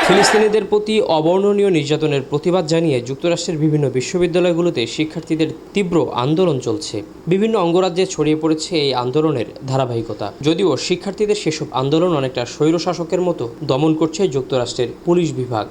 ফিলিস্তিনিদের প্রতি অবর্ণনীয় নির্যাতনের প্রতিবাদ জানিয়ে যুক্তরাষ্ট্রের বিভিন্ন বিশ্ববিদ্যালয়গুলোতে শিক্ষার্থীদের তীব্র আন্দোলন চলছে। বিভিন্ন অঙ্গরাজ্যে ছড়িয়ে পড়েছে এই আন্দোলনের ধারাবাহিকতা। যদিও শিক্ষার্থীদের সেসব আন্দোলন অনেকটা স্বৈরশাসকের মতো দমন করছে যুক্তরাষ্ট্রের পুলিশ বিভাগ।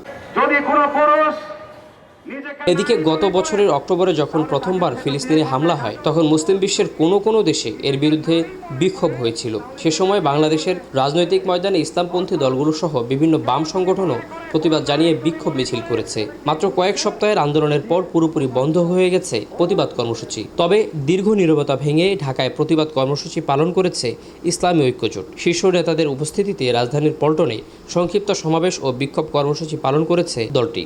এদিকে গত বছরের অক্টোবরে যখন প্রথমবার ফিলিস্তিনে হামলা হয়, তখন মুসলিম বিশ্বের কোনো দেশে এর বিরুদ্ধে বিক্ষোভ হয়েছিল। সে সময় বাংলাদেশের রাজনৈতিক ময়দানে ইসলামপন্থী দলগুলো সহ বিভিন্ন বাম সংগঠনও প্রতিবাদ জানিয়ে বিক্ষোভ মিছিল করেছে। মাত্র কয়েক সপ্তাহের আন্দোলনের পর পুরোপুরি বন্ধ হয়ে গেছে প্রতিবাদ কর্মসূচি। তবে দীর্ঘ নীরবতা ভেঙে ঢাকায় প্রতিবাদ কর্মসূচি পালন করেছে ইসলামী ঐক্যজোট। শীর্ষ নেতাদের উপস্থিতিতে রাজধানীর পল্টনে সংক্ষিপ্ত সমাবেশ ও বিক্ষোভ কর্মসূচি পালন করেছে দলটি।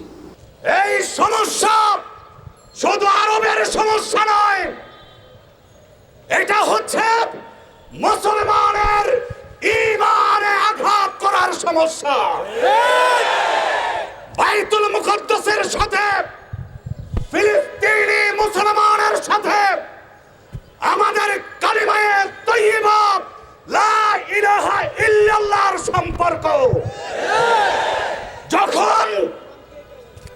এই সমস্যা শুধু আরবের সমস্যা নয়, এটা হচ্ছে মুসলমানের ঈমানে আঘাত করার সমস্যা। বাইতুল মুকদ্দাসের সাথে ফিলিস্তিনি মুসলমানের সাথে আমাদের কালিমায়ে তাইয়্যিবা লা ইলাহা ইল্লাল্লাহর সম্পর্ক। যখন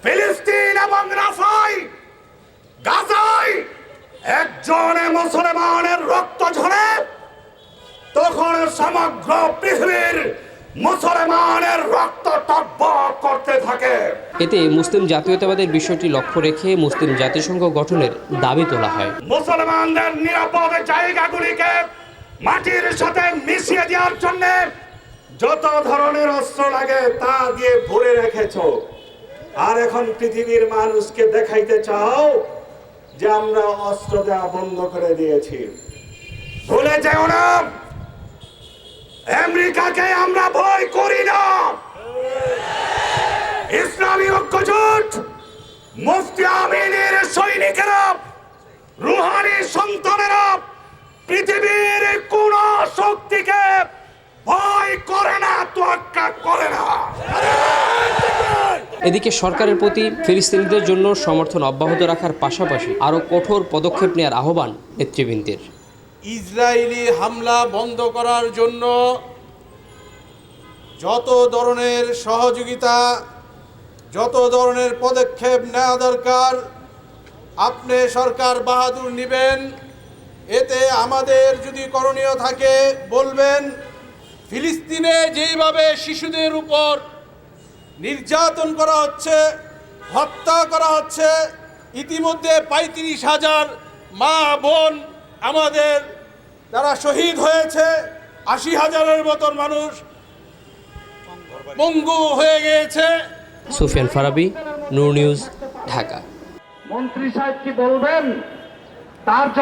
ফিলিস্তিন এবং রাফায় গাজায় একজন মুসলমানের রক্ত ঝরে, তখন সমগ্র পৃথিবীর মুসলমানের রক্ত টকবক করতে থাকে। এতে মুসলিম জাতীয়তাবাদের বিষয়টি লক্ষ্য রেখে মুসলিম জাতিসংঘ গঠনের দাবি তোলা হয়। মুসলমানদের নিরাপদ জায়গাগুলিকে মাটির সাথে মিশিয়ে দেওয়ার জন্য যত ধরনের অস্ত্র লাগে তা দিয়ে ভরে রেখেছো, আর এখন পৃথিবীর মানুষকে দেখাইতে চাও যে আমরা অস্ত্র দেওয়া বন্ধ করে দিয়েছি। ভুলে যেও না, আমেরিকাকে আমরা ভয় করি না। ইসলামী ঐক্যজোট, মুফতি আমিনের সৈনিকেরা, রুহানি সন্তানেরা পৃথিবীর কোন শক্তিকে ভয় করে না, তোয়াক্কা করে না। এদিকে সরকারের প্রতি ফিলিস্তিনিদের জন্য সমর্থন অব্যাহত রাখার পাশাপাশি আরও কঠোর পদক্ষেপ নেওয়ার আহ্বান নেতৃবৃন্দের। ইসরায়েলি হামলা বন্ধ করার জন্য যত ধরনের সহযোগিতা, যত ধরনের পদক্ষেপ নেওয়া দরকার আপনি সরকার বাহাদুর নেবেন। এতে আমাদের যদি করণীয় থাকে বলবেন। ফিলিস্তিনে যেইভাবে শিশুদের উপর নির্যাতন করা হচ্ছে, হত্যা করা হচ্ছে, ইতিমধ্যে ৩৫,০০০ মা বোন আমাদের তারা শহীদ হয়েছে, ৮০,০০০-এর মতন মানুষ পঙ্গু হয়ে গিয়েছে। সুফিয়ান ফারাবি, নূর নিউজ, ঢাকা। মন্ত্রী সাহেব কি বলবেন তার